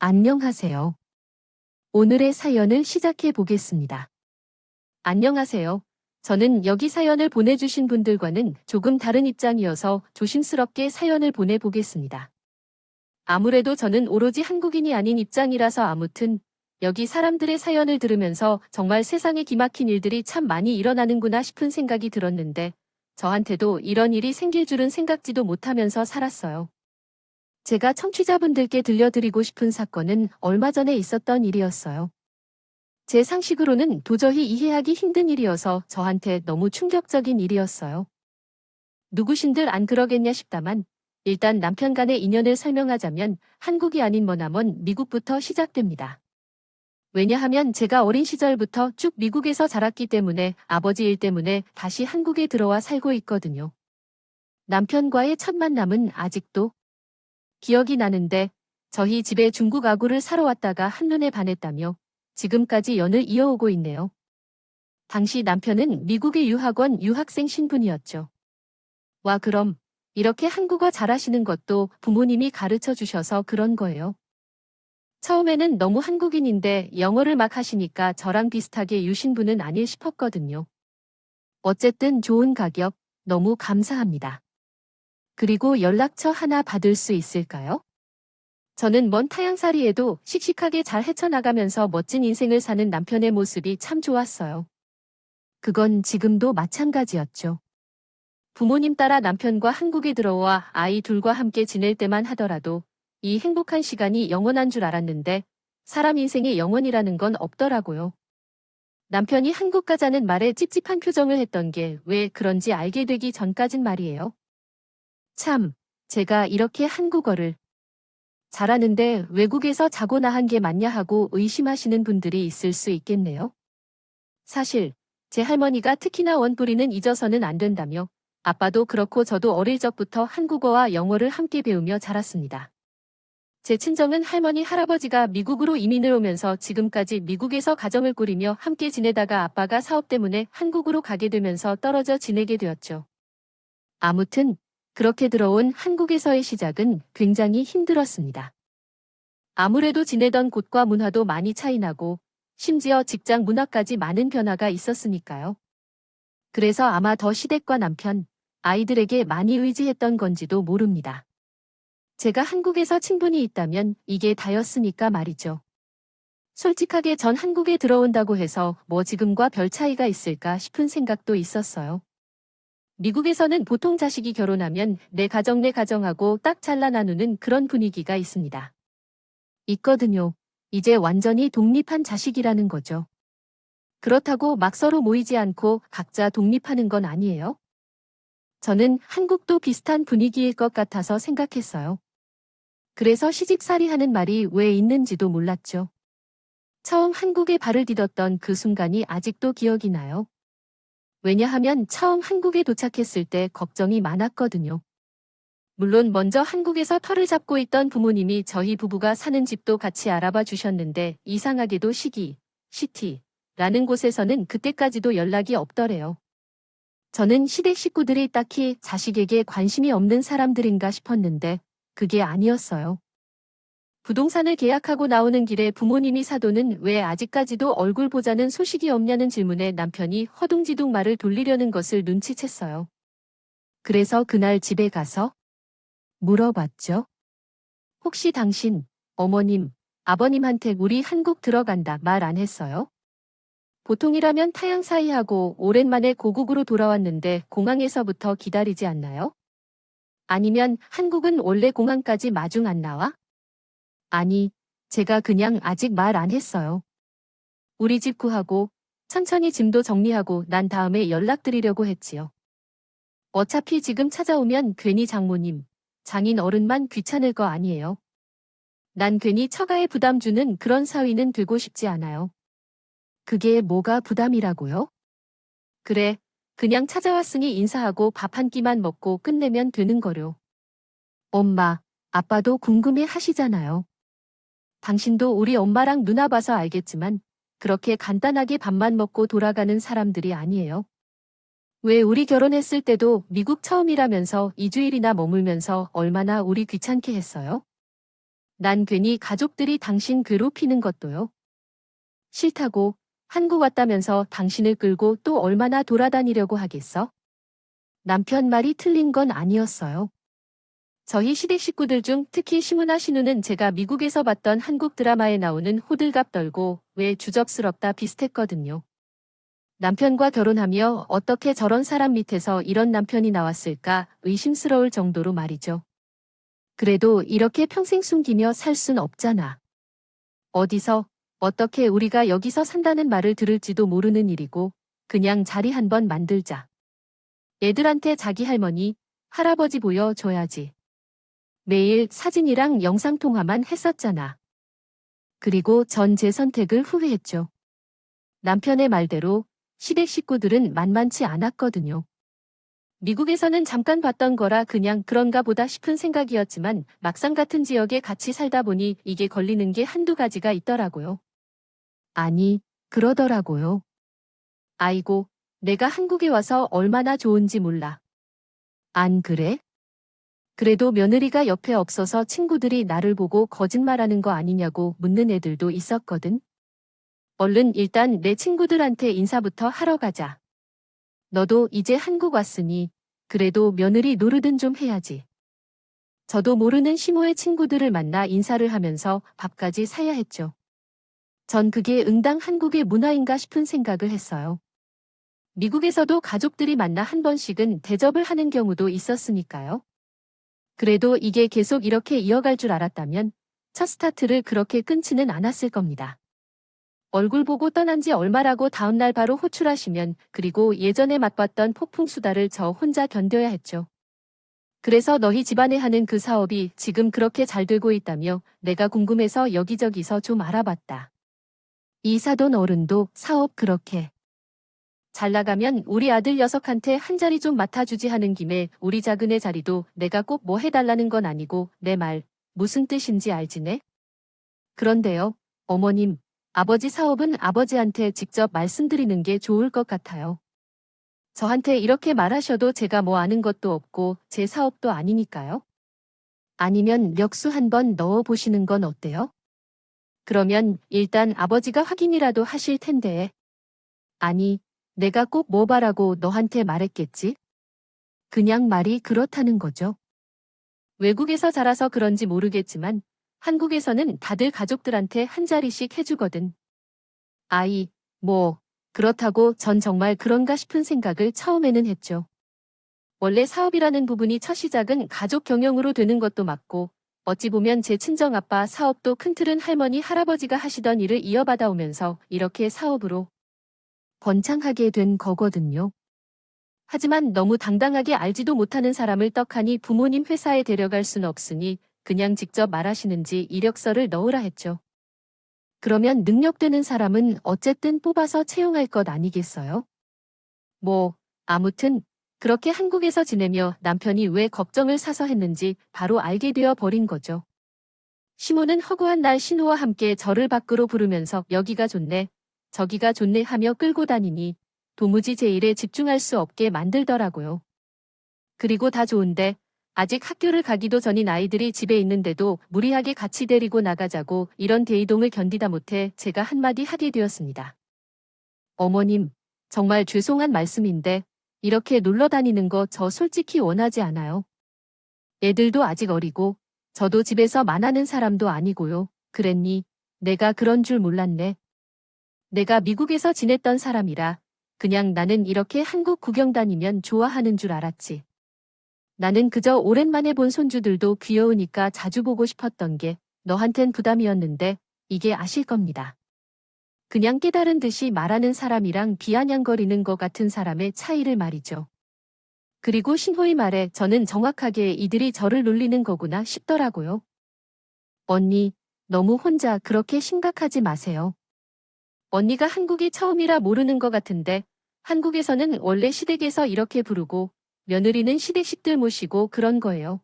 안녕하세요. 오늘의 사연을 시작해 보겠습니다. 안녕하세요. 저는 여기 사연을 보내주신 분들과는 조금 다른 입장이어서 조심스럽게 사연을 보내보겠습니다. 아무래도 저는 오로지 한국인이 아닌 입장이라서 아무튼 여기 사람들의 사연을 들으면서 정말 세상에 기막힌 일들이 참 많이 일어나는구나 싶은 생각이 들었는데 저한테도 이런 일이 생길 줄은 생각지도 못하면서 살았어요. 제가 청취자분들께 들려드리고 싶은 사건은 얼마 전에 있었던 일이었어요. 제 상식으로는 도저히 이해하기 힘든 일이어서 저한테 너무 충격적인 일이었어요. 누구신들 안 그러겠냐 싶다만 일단 남편 간의 인연을 설명하자면 한국이 아닌 머나먼 미국부터 시작됩니다. 왜냐하면 제가 어린 시절부터 쭉 미국에서 자랐기 때문에 아버지 일 때문에 다시 한국에 들어와 살고 있거든요. 남편과의 첫 만남은 아직도 기억이 나는데 저희 집에 중국 아구를 사러 왔다가 한눈에 반했다며 지금까지 연을 이어오고 있네요. 당시 남편은 미국의 유학원 유학생 신분이었죠. 와 그럼 이렇게 한국어 잘하시는 것도 부모님이 가르쳐 주셔서 그런 거예요. 처음에는 너무 한국인인데 영어를 막 하시니까 저랑 비슷하게 유신분은 아닐 싶었거든요. 어쨌든 좋은 가격 너무 감사합니다. 그리고 연락처 하나 받을 수 있을까요? 저는 먼 타향살이에도 씩씩하게 잘 헤쳐나가면서 멋진 인생을 사는 남편의 모습이 참 좋았어요. 그건 지금도 마찬가지였죠. 부모님 따라 남편과 한국에 들어와 아이 둘과 함께 지낼 때만 하더라도 이 행복한 시간이 영원한 줄 알았는데 사람 인생에 영원이라는 건 없더라고요. 남편이 한국 가자는 말에 찝찝한 표정을 했던 게 왜 그런지 알게 되기 전까진 말이에요. 참, 제가 이렇게 한국어를 잘하는데 외국에서 자고 나한 게 맞냐 하고 의심하시는 분들이 있을 수 있겠네요. 사실 제 할머니가 특히나 원뿌리는 잊어서는 안 된다며 아빠도 그렇고 저도 어릴 적부터 한국어와 영어를 함께 배우며 자랐습니다. 제 친정은 할머니 할아버지가 미국으로 이민을 오면서 지금까지 미국에서 가정을 꾸리며 함께 지내다가 아빠가 사업 때문에 한국으로 가게 되면서 떨어져 지내게 되었죠. 아무튼 그렇게 들어온 한국에서의 시작은 굉장히 힘들었습니다. 아무래도 지내던 곳과 문화도 많이 차이나고 심지어 직장 문화까지 많은 변화가 있었으니까요. 그래서 아마 더 시댁과 남편, 아이들에게 많이 의지했던 건지도 모릅니다. 제가 한국에서 친분이 있다면 이게 다였으니까 말이죠. 솔직하게 전 한국에 들어온다고 해서 뭐 지금과 별 차이가 있을까 싶은 생각도 있었어요. 미국에서는 보통 자식이 결혼하면 내 가정 내 가정하고 딱 잘라 나누는 그런 분위기가 있습니다. 있거든요. 이제 완전히 독립한 자식이라는 거죠. 그렇다고 막 서로 모이지 않고 각자 독립하는 건 아니에요. 저는 한국도 비슷한 분위기일 것 같아서 생각했어요. 그래서 시집살이 하는 말이 왜 있는지도 몰랐죠. 처음 한국에 발을 디뎠던 그 순간이 아직도 기억이 나요. 왜냐하면 처음 한국에 도착했을 때 걱정이 많았거든요. 물론 먼저 한국에서 터를 잡고 있던 부모님이 저희 부부가 사는 집도 같이 알아봐 주셨는데 이상하게도 시티라는 곳에서는 그때까지도 연락이 없더래요. 저는 시댁 식구들이 딱히 자식에게 관심이 없는 사람들인가 싶었는데 그게 아니었어요. 부동산을 계약하고 나오는 길에 부모님이 사돈은 왜 아직까지도 얼굴 보자는 소식이 없냐는 질문에 남편이 허둥지둥 말을 돌리려는 것을 눈치챘어요. 그래서 그날 집에 가서 물어봤죠. 혹시 당신, 어머님, 아버님한테 우리 한국 들어간다 말 안 했어요? 보통이라면 타양 사이하고 오랜만에 고국으로 돌아왔는데 공항에서부터 기다리지 않나요? 아니면 한국은 원래 공항까지 마중 안 나와? 아니, 제가 그냥 아직 말 안 했어요. 우리 집 구하고 천천히 짐도 정리하고 난 다음에 연락드리려고 했지요. 어차피 지금 찾아오면 괜히 장모님, 장인 어른만 귀찮을 거 아니에요. 난 괜히 처가에 부담 주는 그런 사위는 되고 싶지 않아요. 그게 뭐가 부담이라고요? 그래, 그냥 찾아왔으니 인사하고 밥 한 끼만 먹고 끝내면 되는 거요. 엄마, 아빠도 궁금해 하시잖아요. 당신도 우리 엄마랑 누나 봐서 알겠지만 그렇게 간단하게 밥만 먹고 돌아가는 사람들이 아니에요. 왜 우리 결혼했을 때도 미국 처음이라면서 2주일이나 머물면서 얼마나 우리 귀찮게 했어요? 난 괜히 가족들이 당신 괴롭히는 것도요. 싫다고 한국 왔다면서 당신을 끌고 또 얼마나 돌아다니려고 하겠어? 남편 말이 틀린 건 아니었어요. 저희 시댁 식구들 중 특히 시무나 신우는 제가 미국에서 봤던 한국 드라마에 나오는 호들갑 떨고 왜 주접스럽다 비슷했거든요. 남편과 결혼하며 어떻게 저런 사람 밑에서 이런 남편이 나왔을까 의심스러울 정도로 말이죠. 그래도 이렇게 평생 숨기며 살 순 없잖아. 어디서, 어떻게 우리가 여기서 산다는 말을 들을지도 모르는 일이고, 그냥 자리 한번 만들자. 애들한테 자기 할머니, 할아버지 보여줘야지. 매일 사진이랑 영상통화만 했었잖아. 그리고 전 제 선택을 후회했죠. 남편의 말대로 시댁 식구들은 만만치 않았거든요. 미국에서는 잠깐 봤던 거라 그냥 그런가 보다 싶은 생각이었지만 막상 같은 지역에 같이 살다 보니 이게 걸리는 게 한두 가지가 있더라고요. 아니, 그러더라고요. 아이고, 내가 한국에 와서 얼마나 좋은지 몰라. 안 그래? 그래도 며느리가 옆에 없어서 친구들이 나를 보고 거짓말하는 거 아니냐고 묻는 애들도 있었거든. 얼른 일단 내 친구들한테 인사부터 하러 가자. 너도 이제 한국 왔으니 그래도 며느리 노릇은 좀 해야지. 저도 모르는 시모의 친구들을 만나 인사를 하면서 밥까지 사야 했죠. 전 그게 응당 한국의 문화인가 싶은 생각을 했어요. 미국에서도 가족들이 만나 한 번씩은 대접을 하는 경우도 있었으니까요. 그래도 이게 계속 이렇게 이어갈 줄 알았다면 첫 스타트를 그렇게 끊지는 않았을 겁니다. 얼굴 보고 떠난 지 얼마라고 다음날 바로 호출하시면 그리고 예전에 맛봤던 폭풍수다를 저 혼자 견뎌야 했죠. 그래서 너희 집안에 하는 그 사업이 지금 그렇게 잘 되고 있다며 내가 궁금해서 여기저기서 좀 알아봤다. 이 사돈 어른도 사업 그렇게 잘 나가면 우리 아들 녀석한테 한 자리 좀 맡아주지 하는 김에 우리 작은애 자리도 내가 꼭 뭐 해달라는 건 아니고 내 말 무슨 뜻인지 알지네? 그런데요, 어머님, 아버지 사업은 아버지한테 직접 말씀드리는 게 좋을 것 같아요. 저한테 이렇게 말하셔도 제가 뭐 아는 것도 없고 제 사업도 아니니까요. 아니면 멱수 한번 넣어보시는 건 어때요? 그러면 일단 아버지가 확인이라도 하실 텐데. 아니, 내가 꼭 뭐 바라고 너한테 말했겠지? 그냥 말이 그렇다는 거죠. 외국에서 자라서 그런지 모르겠지만 한국에서는 다들 가족들한테 한 자리씩 해주거든. 아이, 뭐, 그렇다고 전 정말 그런가 싶은 생각을 처음에는 했죠. 원래 사업이라는 부분이 첫 시작은 가족 경영으로 되는 것도 맞고, 어찌 보면 제 친정아빠 사업도 큰 틀은 할머니, 할아버지가 하시던 일을 이어받아 오면서 이렇게 사업으로 번창하게 된 거거든요. 하지만 너무 당당하게 알지도 못하는 사람을 떡하니 부모님 회사에 데려갈 순 없으니 그냥 직접 말하시는지 이력서를 넣으라 했죠. 그러면 능력되는 사람은 어쨌든 뽑아서 채용할 것 아니겠어요? 뭐, 아무튼 그렇게 한국에서 지내며 남편이 왜 걱정을 사서 했는지 바로 알게 되어 버린 거죠. 시모는 허구한 날 신우와 함께 저를 밖으로 부르면서 여기가 좋네, 저기가 좋네 하며 끌고 다니니 도무지 제 일에 집중할 수 없게 만들더라고요. 그리고 다 좋은데 아직 학교를 가기도 전인 아이들이 집에 있는데도 무리하게 같이 데리고 나가자고 이런 대이동을 견디다 못해 제가 한마디 하게 되었습니다. 어머님, 정말 죄송한 말씀인데 이렇게 놀러 다니는 거 저 솔직히 원하지 않아요. 애들도 아직 어리고 저도 집에서 만나는 사람도 아니고요. 그랬니? 내가 그런 줄 몰랐네. 내가 미국에서 지냈던 사람이라 그냥 나는 이렇게 한국 구경 다니면 좋아하는 줄 알았지. 나는 그저 오랜만에 본 손주들도 귀여우니까 자주 보고 싶었던 게 너한텐 부담이었는데 이게 아실 겁니다. 그냥 깨달은 듯이 말하는 사람이랑 비아냥거리는 것 같은 사람의 차이를 말이죠. 그리고 신호의 말에 저는 정확하게 이들이 저를 놀리는 거구나 싶더라고요. 언니, 너무 혼자 그렇게 심각하지 마세요. 언니가 한국이 처음이라 모르는 것 같은데 한국에서는 원래 시댁에서 이렇게 부르고 며느리는 시댁식들 모시고 그런 거예요.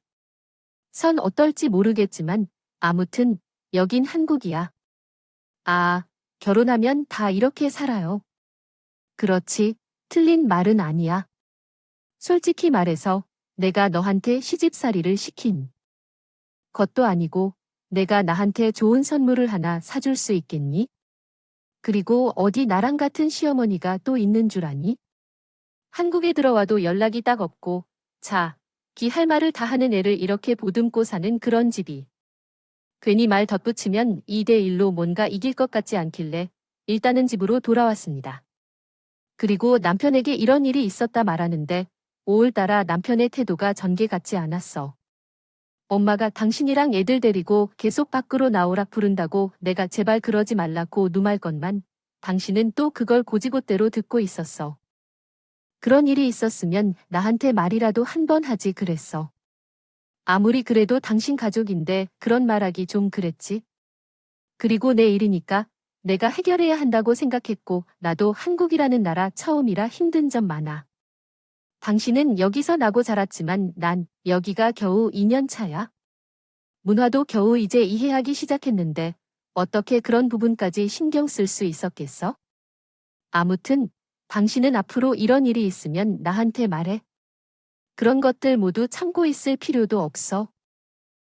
선 어떨지 모르겠지만 아무튼 여긴 한국이야. 아, 결혼하면 다 이렇게 살아요. 그렇지, 틀린 말은 아니야. 솔직히 말해서 내가 너한테 시집살이를 시킨 것도 아니고 내가 나한테 좋은 선물을 하나 사줄 수 있겠니? 그리고 어디 나랑 같은 시어머니가 또 있는 줄 아니? 한국에 들어와도 연락이 딱 없고, 자, 기 할 말을 다 하는 애를 이렇게 보듬고 사는 그런 집이. 괜히 말 덧붙이면 2대1로 뭔가 이길 것 같지 않길래 일단은 집으로 돌아왔습니다. 그리고 남편에게 이런 일이 있었다 말하는데 5월 따라 남편의 태도가 전개 같지 않았어. 엄마가 당신이랑 애들 데리고 계속 밖으로 나오락 부른다고 내가 제발 그러지 말라고 누말 것만 당신은 또 그걸 고지곳대로 듣고 있었어. 그런 일이 있었으면 나한테 말이라도 한 번 하지 그랬어. 아무리 그래도 당신 가족인데 그런 말하기 좀 그랬지. 그리고 내 일이니까 내가 해결해야 한다고 생각했고 나도 한국이라는 나라 처음이라 힘든 점 많아. 당신은 여기서 나고 자랐지만 난 여기가 겨우 2년 차야. 문화도 겨우 이제 이해하기 시작했는데 어떻게 그런 부분까지 신경 쓸 수 있었겠어? 아무튼 당신은 앞으로 이런 일이 있으면 나한테 말해. 그런 것들 모두 참고 있을 필요도 없어.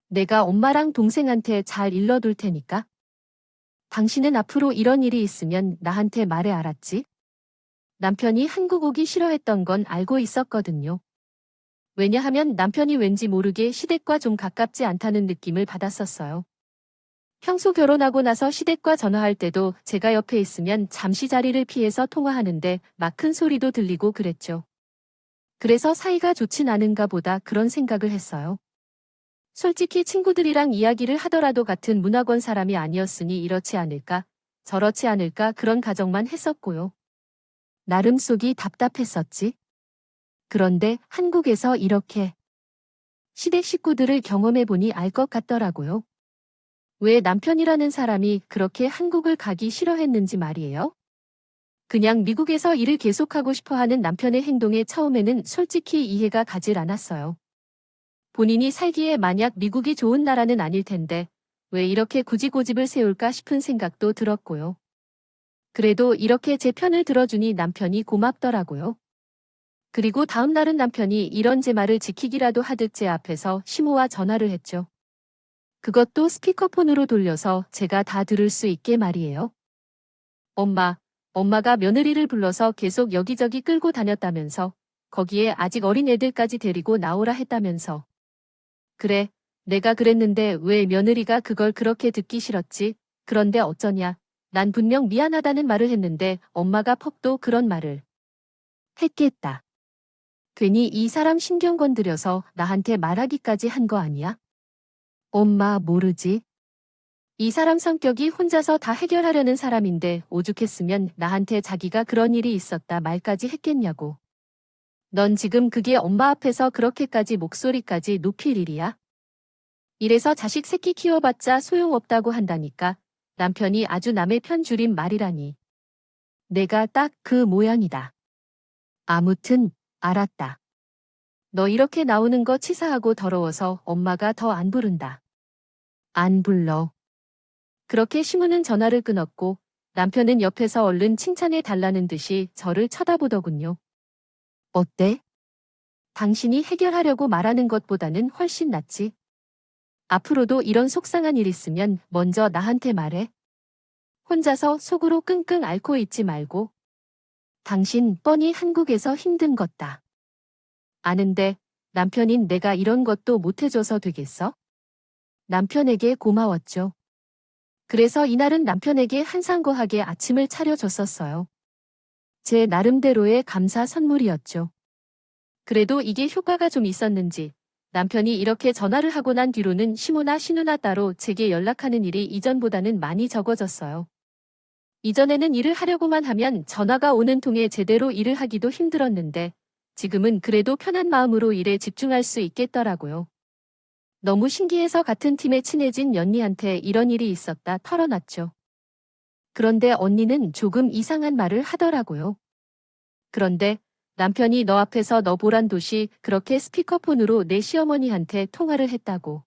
내가 엄마랑 동생한테 잘 일러둘 테니까. 당신은 앞으로 이런 일이 있으면 나한테 말해 알았지? 남편이 한국 오기 싫어했던 건 알고 있었거든요. 왜냐하면 남편이 왠지 모르게 시댁과 좀 가깝지 않다는 느낌을 받았었어요. 평소 결혼하고 나서 시댁과 전화할 때도 제가 옆에 있으면 잠시 자리를 피해서 통화하는데 막 큰 소리도 들리고 그랬죠. 그래서 사이가 좋진 않은가 보다 그런 생각을 했어요. 솔직히 친구들이랑 이야기를 하더라도 같은 문화권 사람이 아니었으니 이렇지 않을까, 저렇지 않을까 그런 가정만 했었고요. 나름 속이 답답했었지. 그런데 한국에서 이렇게 시댁 식구들을 경험해보니 알 것 같더라고요. 왜 남편이라는 사람이 그렇게 한국을 가기 싫어했는지 말이에요. 그냥 미국에서 일을 계속하고 싶어하는 남편의 행동에 처음에는 솔직히 이해가 가질 않았어요. 본인이 살기에 만약 미국이 좋은 나라는 아닐 텐데 왜 이렇게 굳이 고집을 세울까 싶은 생각도 들었고요. 그래도 이렇게 제 편을 들어주니 남편이 고맙더라고요. 그리고 다음 날은 남편이 이런 제 말을 지키기라도 하듯 제 앞에서 시모와 전화를 했죠. 그것도 스피커폰으로 돌려서 제가 다 들을 수 있게 말이에요. 엄마가 며느리를 불러서 계속 여기저기 끌고 다녔다면서 거기에 아직 어린 애들까지 데리고 나오라 했다면서. 그래, 내가 그랬는데 왜 며느리가 그걸 그렇게 듣기 싫었지? 그런데 어쩌냐. 난 분명 미안하다는 말을 했는데 엄마가 퍽도 그런 말을 했겠다. 괜히 이 사람 신경 건드려서 나한테 말하기까지 한 거 아니야? 엄마 모르지? 이 사람 성격이 혼자서 다 해결하려는 사람인데 오죽했으면 나한테 자기가 그런 일이 있었다 말까지 했겠냐고. 넌 지금 그게 엄마 앞에서 그렇게까지 목소리까지 높일 일이야? 이래서 자식 새끼 키워봤자 소용없다고 한다니까. 남편이 아주 남의 편 줄인 말이라니. 내가 딱 그 모양이다. 아무튼 알았다. 너 이렇게 나오는 거 치사하고 더러워서 엄마가 더 안 부른다. 안 불러. 그렇게 시무는 전화를 끊었고 남편은 옆에서 얼른 칭찬해 달라는 듯이 저를 쳐다보더군요. 어때? 당신이 해결하려고 말하는 것보다는 훨씬 낫지. 앞으로도 이런 속상한 일 있으면 먼저 나한테 말해. 혼자서 속으로 끙끙 앓고 있지 말고. 당신 뻔히 한국에서 힘든 것다. 아는데 남편인 내가 이런 것도 못해줘서 되겠어? 남편에게 고마웠죠. 그래서 이날은 남편에게 한상거하게 아침을 차려줬었어요. 제 나름대로의 감사 선물이었죠. 그래도 이게 효과가 좀 있었는지 남편이 이렇게 전화를 하고 난 뒤로는 시모나 시누나 따로 제게 연락하는 일이 이전보다는 많이 적어졌어요. 이전에는 일을 하려고만 하면 전화가 오는 통에 제대로 일을 하기도 힘들었는데 지금은 그래도 편한 마음으로 일에 집중할 수 있겠더라고요. 너무 신기해서 같은 팀에 친해진 연니한테 이런 일이 있었다 털어놨죠. 그런데 언니는 조금 이상한 말을 하더라고요. 그런데 남편이 너 앞에서 너 보란 듯이 그렇게 스피커폰으로 내 시어머니한테 통화를 했다고.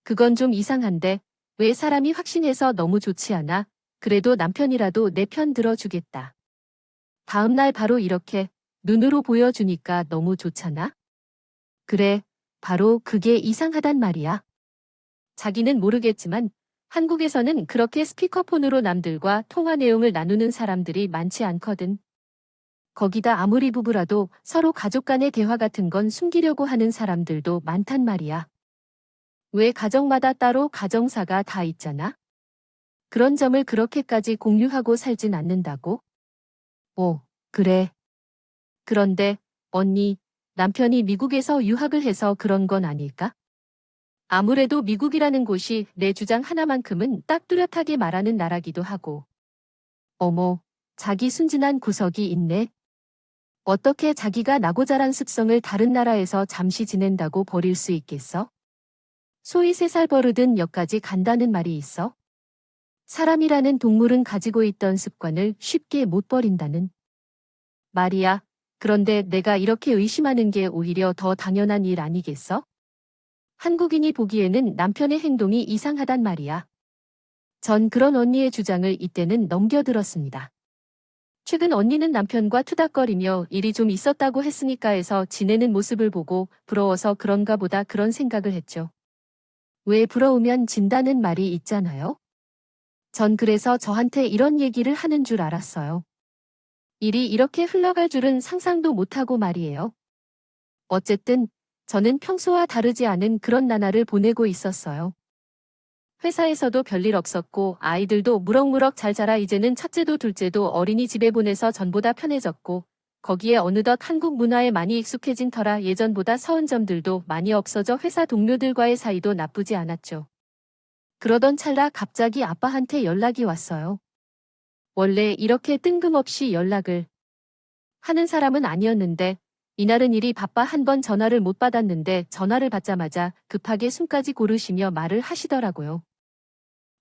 그건 좀 이상한데 왜 사람이 확신해서 너무 좋지 않아? 그래도 남편이라도 내 편 들어주겠다. 다음 날 바로 이렇게 눈으로 보여주니까 너무 좋잖아? 그래, 바로 그게 이상하단 말이야. 자기는 모르겠지만 한국에서는 그렇게 스피커폰으로 남들과 통화 내용을 나누는 사람들이 많지 않거든. 거기다 아무리 부부라도 서로 가족 간의 대화 같은 건 숨기려고 하는 사람들도 많단 말이야. 왜 가정마다 따로 가정사가 다 있잖아? 그런 점을 그렇게까지 공유하고 살진 않는다고? 오, 그래. 그런데, 언니, 남편이 미국에서 유학을 해서 그런 건 아닐까? 아무래도 미국이라는 곳이 내 주장 하나만큼은 딱 뚜렷하게 말하는 나라기도 하고. 어머, 자기 순진한 구석이 있네. 어떻게 자기가 나고 자란 습성을 다른 나라에서 잠시 지낸다고 버릴 수 있겠어? 소위 3살 버릇은 역까지 간다는 말이 있어. 사람이라는 동물은 가지고 있던 습관을 쉽게 못 버린다는 말이야. 그런데 내가 이렇게 의심하는 게 오히려 더 당연한 일 아니겠어? 한국인이 보기에는 남편의 행동이 이상하단 말이야. 전 그런 언니의 주장을 이때는 넘겨들었습니다. 최근 언니는 남편과 투닥거리며 일이 좀 있었다고 했으니까 해서 지내는 모습을 보고 부러워서 그런가 보다 그런 생각을 했죠. 왜 부러우면 진다는 말이 있잖아요. 전 그래서 저한테 이런 얘기를 하는 줄 알았어요. 일이 이렇게 흘러갈 줄은 상상도 못하고 말이에요. 어쨌든 저는 평소와 다르지 않은 그런 나날을 보내고 있었어요. 회사에서도 별일 없었고 아이들도 무럭무럭 잘 자라 이제는 첫째도 둘째도 어린이집에 보내서 전보다 편해졌고 거기에 어느덧 한국 문화에 많이 익숙해진 터라 예전보다 서운 점들도 많이 없어져 회사 동료들과의 사이도 나쁘지 않았죠. 그러던 찰나 갑자기 아빠한테 연락이 왔어요. 원래 이렇게 뜬금없이 연락을 하는 사람은 아니었는데 이날은 일이 바빠 한 번 전화를 못 받았는데 전화를 받자마자 급하게 숨까지 고르시며 말을 하시더라고요.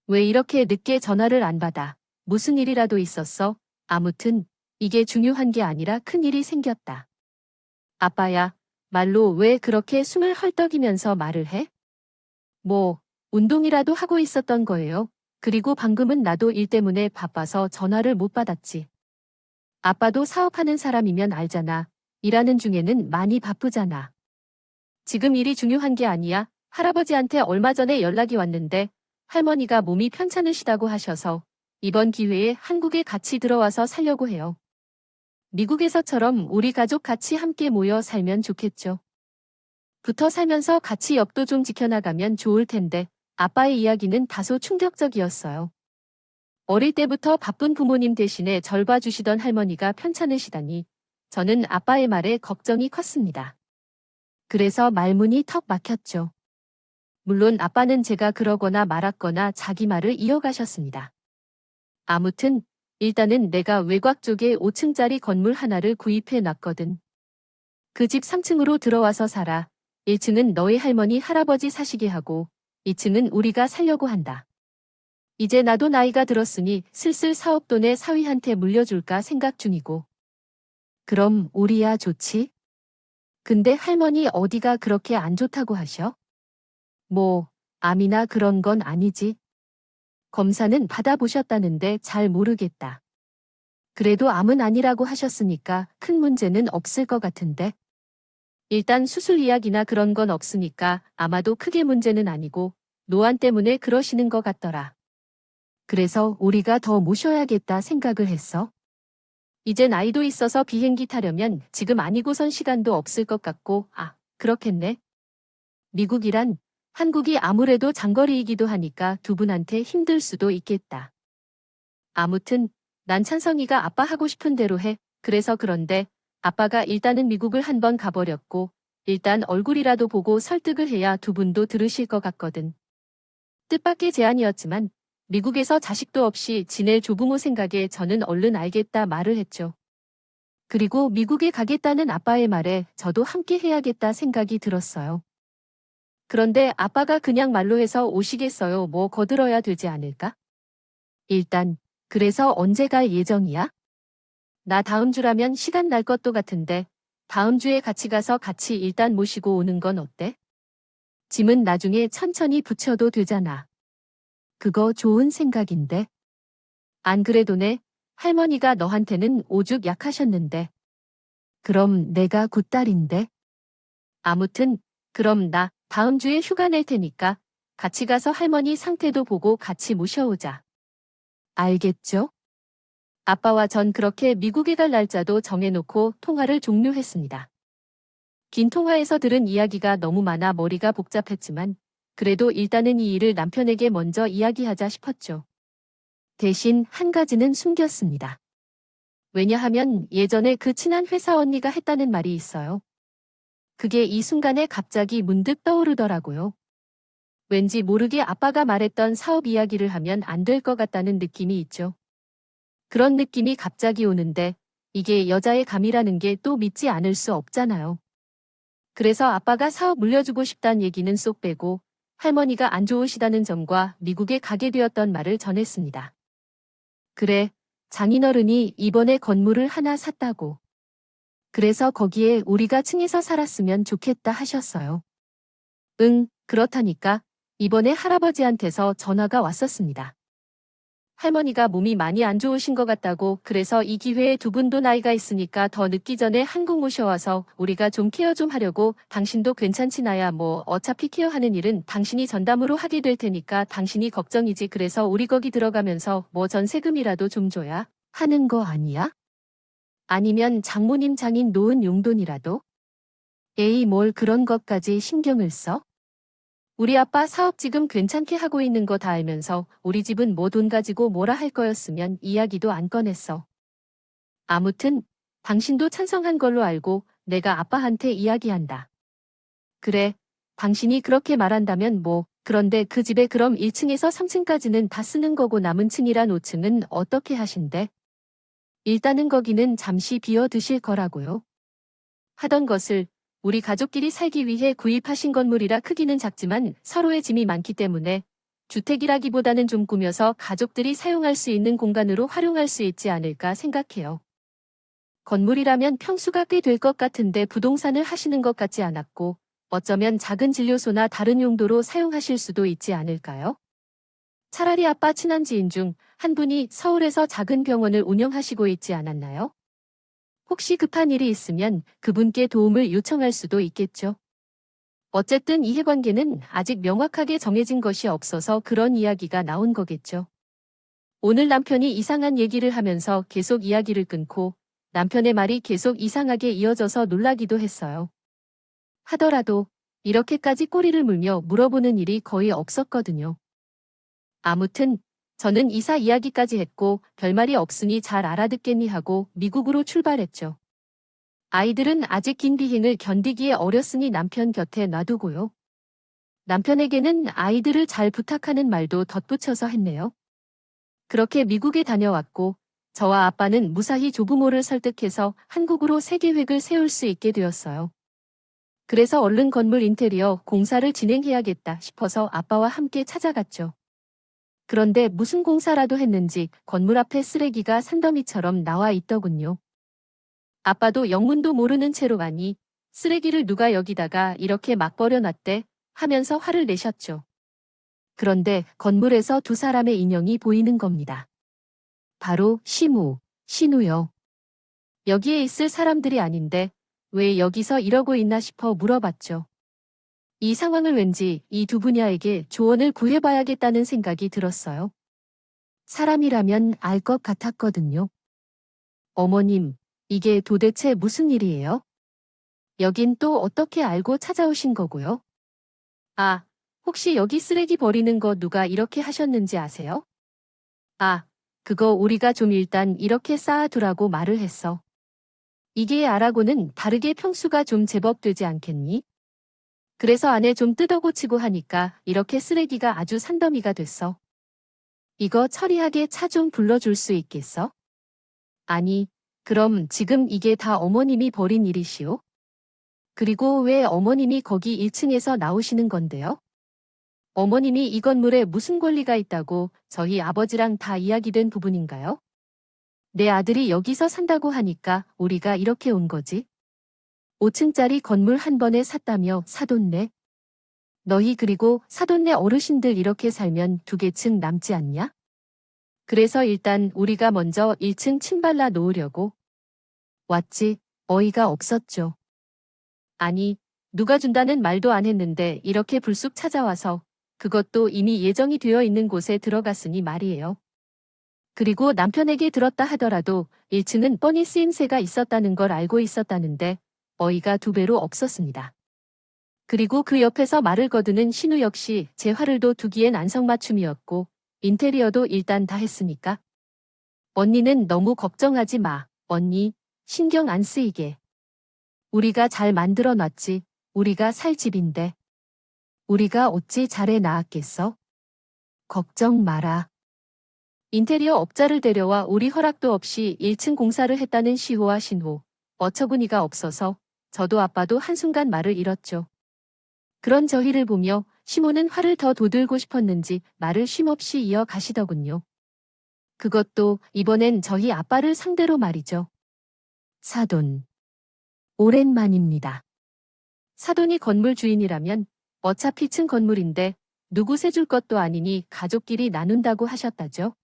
왜 이렇게 늦게 전화를 안 받아? 무슨 일이라도 있었어? 아무튼 이게 중요한 게 아니라 큰 일이 생겼다. 아빠야, 말로 왜 그렇게 숨을 헐떡이면서 말을 해? 뭐, 운동이라도 하고 있었던 거예요. 그리고 방금은 나도 일 때문에 바빠서 전화를 못 받았지. 아빠도 사업하는 사람이면 알잖아. 일하는 중에는 많이 바쁘잖아. 지금 일이 중요한 게 아니야. 할아버지한테 얼마 전에 연락이 왔는데 할머니가 몸이 편찮으시다고 하셔서 이번 기회에 한국에 같이 들어와서 살려고 해요. 미국에서처럼 우리 가족 같이 함께 모여 살면 좋겠죠. 붙어 살면서 같이 엽도 좀 지켜나가면 좋을 텐데 아빠의 이야기는 다소 충격적이었어요. 어릴 때부터 바쁜 부모님 대신에 절 봐주시던 할머니가 편찮으시다니 저는 아빠의 말에 걱정이 컸습니다. 그래서 말문이 턱 막혔죠. 물론 아빠는 제가 그러거나 말았거나 자기 말을 이어가셨습니다. 아무튼 일단은 내가 외곽 쪽에 5층짜리 건물 하나를 구입해 놨거든. 그 집 3층으로 들어와서 살아. 1층은 너희 할머니 할아버지 사시게 하고 2층은 우리가 살려고 한다. 이제 나도 나이가 들었으니 슬슬 사업돈에 사위한테 물려줄까 생각 중이고. 그럼 우리야 좋지? 근데 할머니 어디가 그렇게 안 좋다고 하셔? 뭐, 암이나 그런 건 아니지. 검사는 받아보셨다는데 잘 모르겠다. 그래도 암은 아니라고 하셨으니까 큰 문제는 없을 것 같은데. 일단 수술 이야기나 그런 건 없으니까 아마도 크게 문제는 아니고 노안 때문에 그러시는 것 같더라. 그래서 우리가 더 모셔야겠다 생각을 했어. 이제 나이도 있어서 비행기 타려면 지금 아니고선 시간도 없을 것 같고, 그렇겠네. 미국이란 한국이 아무래도 장거리이기도 하니까 두 분한테 힘들 수도 있겠다. 아무튼 난 찬성이가 아빠 하고 싶은 대로 해. 그래서 그런데 아빠가 일단은 미국을 한번 가버렸고 일단 얼굴이라도 보고 설득을 해야 두 분도 들으실 것 같거든. 뜻밖의 제안이었지만 미국에서 자식도 없이 지낼 조부모 생각에 저는 얼른 알겠다 말을 했죠. 그리고 미국에 가겠다는 아빠의 말에 저도 함께 해야겠다 생각이 들었어요. 그런데 아빠가 그냥 말로 해서 오시겠어요? 뭐 거들어야 되지 않을까? 일단, 그래서 언제 갈 예정이야? 나 다음 주라면 시간 날 것도 같은데, 다음 주에 같이 가서 같이 일단 모시고 오는 건 어때? 짐은 나중에 천천히 붙여도 되잖아. 그거 좋은 생각인데. 안 그래도네, 할머니가 너한테는 오죽 약하셨는데. 그럼 내가 굿딸인데. 아무튼, 그럼 나 다음 주에 휴가 낼 테니까 같이 가서 할머니 상태도 보고 같이 모셔오자. 알겠죠? 아빠와 전 그렇게 미국에 갈 날짜도 정해놓고 통화를 종료했습니다. 긴 통화에서 들은 이야기가 너무 많아 머리가 복잡했지만 그래도 일단은 이 일을 남편에게 먼저 이야기하자 싶었죠. 대신 한 가지는 숨겼습니다. 왜냐하면 예전에 그 친한 회사 언니가 했다는 말이 있어요. 그게 이 순간에 갑자기 문득 떠오르더라고요. 왠지 모르게 아빠가 말했던 사업 이야기를 하면 안 될 것 같다는 느낌이 있죠. 그런 느낌이 갑자기 오는데 이게 여자의 감이라는 게 또 믿지 않을 수 없잖아요. 그래서 아빠가 사업 물려주고 싶다는 얘기는 쏙 빼고 할머니가 안 좋으시다는 점과 미국에 가게 되었던 말을 전했습니다. 그래, 장인어른이 이번에 건물을 하나 샀다고. 그래서 거기에 우리가 층에서 살았으면 좋겠다 하셨어요. 응, 그렇다니까 이번에 할아버지한테서 전화가 왔었습니다. 할머니가 몸이 많이 안 좋으신 것 같다고 그래서 이 기회에 두 분도 나이가 있으니까 더 늦기 전에 한국 모셔와서 우리가 좀 케어 좀 하려고 당신도 괜찮지 나야 뭐 어차피 케어하는 일은 당신이 전담으로 하게 될 테니까 당신이 걱정이지 그래서 우리 거기 들어가면서 뭐 전세금이라도 좀 줘야 하는 거 아니야? 아니면 장모님 장인 노은 용돈이라도? 에이 뭘 그런 것까지 신경을 써? 우리 아빠 사업 지금 괜찮게 하고 있는 거 다 알면서 우리 집은 뭐 돈 가지고 뭐라 할 거였으면 이야기도 안 꺼냈어. 아무튼 당신도 찬성한 걸로 알고 내가 아빠한테 이야기한다. 그래, 당신이 그렇게 말한다면 뭐 그런데 그 집에 그럼 1층에서 3층까지는 다 쓰는 거고 남은 층이란 5층은 어떻게 하신대? 일단은 거기는 잠시 비워 두실 거라고요. 하던 것을 우리 가족끼리 살기 위해 구입하신 건물이라 크기는 작지만 서로의 짐이 많기 때문에 주택이라기보다는 좀 꾸며서 가족들이 사용할 수 있는 공간으로 활용할 수 있지 않을까 생각해요. 건물이라면 평수가 꽤 될 것 같은데 부동산을 하시는 것 같지 않았고 어쩌면 작은 진료소나 다른 용도로 사용하실 수도 있지 않을까요? 차라리 아빠 친한 지인 중 한 분이 서울에서 작은 병원을 운영하시고 있지 않았나요? 혹시 급한 일이 있으면 그분께 도움을 요청할 수도 있겠죠. 어쨌든 이해관계는 아직 명확하게 정해진 것이 없어서 그런 이야기가 나온 거겠죠. 오늘 남편이 이상한 얘기를 하면서 계속 이야기를 끊고 남편의 말이 계속 이상하게 이어져서 놀라기도 했어요. 하더라도 이렇게까지 꼬리를 물며 물어보는 일이 거의 없었거든요. 아무튼 저는 이사 이야기까지 했고 별말이 없으니 잘 알아듣겠니 하고 미국으로 출발했죠. 아이들은 아직 긴 비행을 견디기에 어렸으니 남편 곁에 놔두고요. 남편에게는 아이들을 잘 부탁하는 말도 덧붙여서 했네요. 그렇게 미국에 다녀왔고 저와 아빠는 무사히 조부모를 설득해서 한국으로 새 계획을 세울 수 있게 되었어요. 그래서 얼른 건물 인테리어 공사를 진행해야겠다 싶어서 아빠와 함께 찾아갔죠. 그런데 무슨 공사라도 했는지 건물 앞에 쓰레기가 산더미처럼 나와 있더군요. 아빠도 영문도 모르는 채로 가니 쓰레기를 누가 여기다가 이렇게 막 버려놨대 하면서 화를 내셨죠. 그런데 건물에서 두 사람의 인형이 보이는 겁니다. 바로 시무, 신우요. 여기에 있을 사람들이 아닌데 왜 여기서 이러고 있나 싶어 물어봤죠. 이 상황을 왠지 이 두 분야에게 조언을 구해봐야겠다는 생각이 들었어요. 사람이라면 알 것 같았거든요. 어머님, 이게 도대체 무슨 일이에요? 여긴 또 어떻게 알고 찾아오신 거고요? 아, 혹시 여기 쓰레기 버리는 거 누가 이렇게 하셨는지 아세요? 아, 그거 우리가 좀 일단 이렇게 쌓아두라고 말을 했어. 이게 아라고는 다르게 평수가 좀 제법 되지 않겠니? 그래서 안에 좀 뜯어고치고 하니까 이렇게 쓰레기가 아주 산더미가 됐어. 이거 처리하게 차 좀 불러줄 수 있겠어? 아니, 그럼 지금 이게 다 어머님이 버린 일이시오? 그리고 왜 어머님이 거기 1층에서 나오시는 건데요? 어머님이 이 건물에 무슨 권리가 있다고 저희 아버지랑 다 이야기된 부분인가요? 내 아들이 여기서 산다고 하니까 우리가 이렇게 온 거지. 5층짜리 건물 한 번에 샀다며 사돈네. 너희 그리고 사돈네 어르신들 이렇게 살면 2개 층 남지 않냐? 그래서 일단 우리가 먼저 1층 침발라 놓으려고 왔지. 어이가 없었죠. 아니, 누가 준다는 말도 안 했는데 이렇게 불쑥 찾아와서 그것도 이미 예정이 되어 있는 곳에 들어갔으니 말이에요. 그리고 남편에게 들었다 하더라도 1층은 뻔히 쓰임새가 있었다는 걸 알고 있었다는데 어이가 두 배로 없었습니다. 그리고 그 옆에서 말을 거두는 신우 역시 제 화를 도 두기엔 안성맞춤이었고 인테리어도 일단 다 했으니까. 언니는 너무 걱정하지 마. 언니, 신경 안 쓰이게. 우리가 잘 만들어 놨지. 우리가 살 집인데. 우리가 어찌 잘해 나았겠어? 걱정 마라. 인테리어 업자를 데려와 우리 허락도 없이 1층 공사를 했다는 시호와 신호. 어처구니가 없어서 저도 아빠도 한순간 말을 잃었죠. 그런 저희를 보며 시모는 화를 더 돋들고 싶었는지 말을 쉼없이 이어가시더군요. 그것도 이번엔 저희 아빠를 상대로 말이죠. 사돈. 오랜만입니다. 사돈이 건물 주인이라면 어차피 층 건물인데 누구 세줄 것도 아니니 가족끼리 나눈다고 하셨다죠.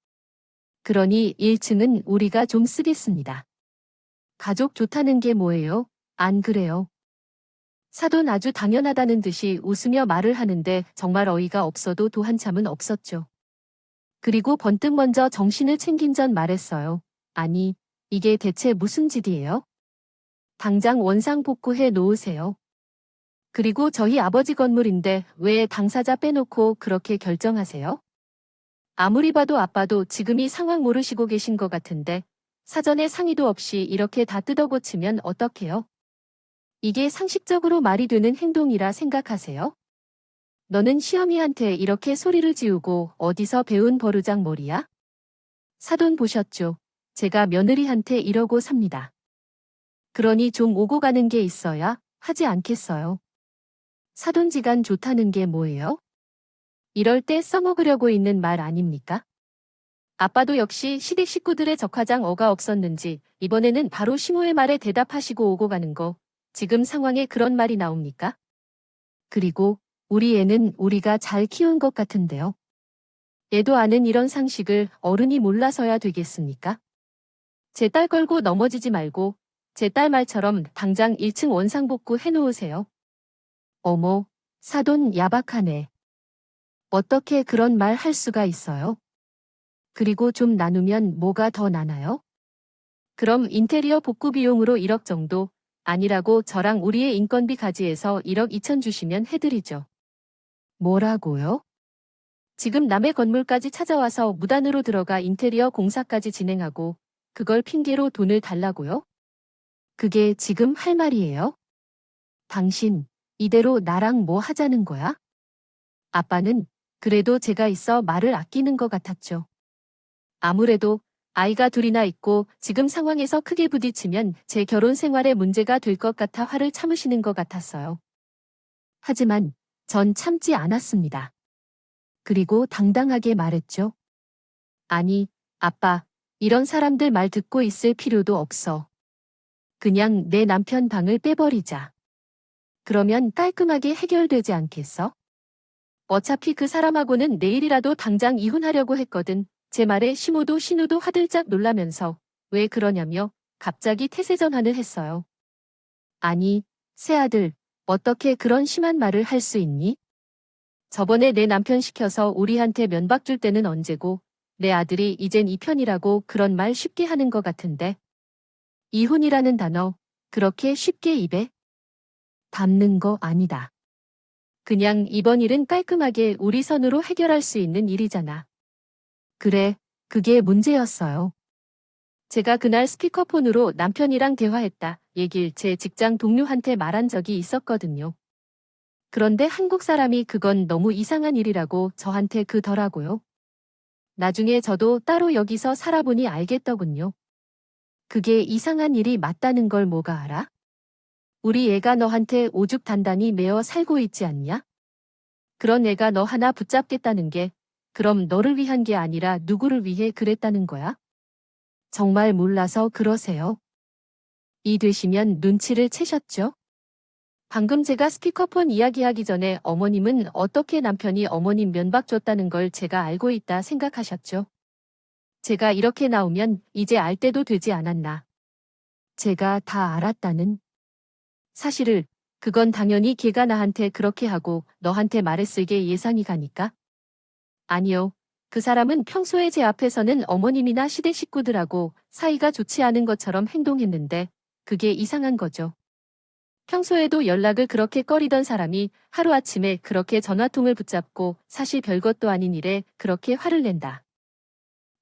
그러니 1층은 우리가 좀 쓰겠습니다. 가족 좋다는 게 뭐예요? 안 그래요? 사돈 아주 당연하다는 듯이 웃으며 말을 하는데 정말 어이가 없어도 도 한참은 없었죠. 그리고 번뜩 먼저 정신을 챙긴 전 말했어요. 아니, 이게 대체 무슨 짓이에요? 당장 원상 복구해 놓으세요. 그리고 저희 아버지 건물인데 왜 당사자 빼놓고 그렇게 결정하세요? 아무리 봐도 아빠도 지금 이 상황 모르시고 계신 것 같은데 사전에 상의도 없이 이렇게 다 뜯어고치면 어떡해요? 이게 상식적으로 말이 되는 행동이라 생각하세요? 너는 시어미한테 이렇게 소리를 지우고 어디서 배운 버르장머리야? 사돈 보셨죠? 제가 며느리한테 이러고 삽니다. 그러니 좀 오고 가는 게 있어야 하지 않겠어요? 사돈지간 좋다는 게 뭐예요? 이럴 때 써먹으려고 있는 말 아닙니까? 아빠도 역시 시댁 식구들의 적화장 어가 없었는지 이번에는 바로 시모의 말에 대답하시고 오고 가는 거 지금 상황에 그런 말이 나옵니까? 그리고 우리 애는 우리가 잘 키운 것 같은데요. 애도 아는 이런 상식을 어른이 몰라서야 되겠습니까? 제 딸 걸고 넘어지지 말고 제 딸 말처럼 당장 1층 원상복구 해놓으세요. 어머, 사돈 야박하네. 어떻게 그런 말 할 수가 있어요? 그리고 좀 나누면 뭐가 더 나나요? 그럼 인테리어 복구 비용으로 1억 정도 아니라고 저랑 우리의 인건비 가지해서 1억 2천 주시면 해드리죠. 뭐라고요? 지금 남의 건물까지 찾아와서 무단으로 들어가 인테리어 공사까지 진행하고 그걸 핑계로 돈을 달라고요? 그게 지금 할 말이에요? 당신, 이대로 나랑 뭐 하자는 거야? 아빠는 그래도 제가 있어 말을 아끼는 것 같았죠. 아무래도 아이가 둘이나 있고 지금 상황에서 크게 부딪히면 제 결혼 생활에 문제가 될 것 같아 화를 참으시는 것 같았어요. 하지만 전 참지 않았습니다. 그리고 당당하게 말했죠. 아니, 아빠, 이런 사람들 말 듣고 있을 필요도 없어. 그냥 내 남편 방을 빼버리자. 그러면 깔끔하게 해결되지 않겠어? 어차피 그 사람하고는 내일이라도 당장 이혼하려고 했거든. 제 말에 시모도 신우도 화들짝 놀라면서 왜 그러냐며 갑자기 태세전환을 했어요. 아니, 새아들, 어떻게 그런 심한 말을 할 수 있니? 저번에 내 남편 시켜서 우리한테 면박 줄 때는 언제고 내 아들이 이젠 이 편이라고 그런 말 쉽게 하는 것 같은데. 이혼이라는 단어 그렇게 쉽게 입에 담는 거 아니다. 그냥 이번 일은 깔끔하게 우리 선으로 해결할 수 있는 일이잖아. 그래, 그게 문제였어요. 제가 그날 스피커폰으로 남편이랑 대화했다 얘길 제 직장 동료한테 말한 적이 있었거든요. 그런데 한국 사람이 그건 너무 이상한 일이라고 저한테 그더라고요. 나중에 저도 따로 여기서 살아보니 알겠더군요. 그게 이상한 일이 맞다는 걸 뭐가 알아? 우리 애가 너한테 오죽 단단히 매어 살고 있지 않냐? 그런 애가 너 하나 붙잡겠다는 게 그럼 너를 위한 게 아니라 누구를 위해 그랬다는 거야? 정말 몰라서 그러세요. 이 되시면 눈치를 채셨죠? 방금 제가 스피커폰 이야기하기 전에 어머님은 어떻게 남편이 어머님 면박 줬다는 걸 제가 알고 있다 생각하셨죠? 제가 이렇게 나오면 이제 알 때도 되지 않았나. 제가 다 알았다는 사실을 그건 당연히 걔가 나한테 그렇게 하고 너한테 말했을 게 예상이 가니까? 아니요. 그 사람은 평소에 제 앞에서는 어머님이나 시댁 식구들하고 사이가 좋지 않은 것처럼 행동했는데 그게 이상한 거죠. 평소에도 연락을 그렇게 꺼리던 사람이 하루아침에 그렇게 전화통을 붙잡고 사실 별것도 아닌 일에 그렇게 화를 낸다.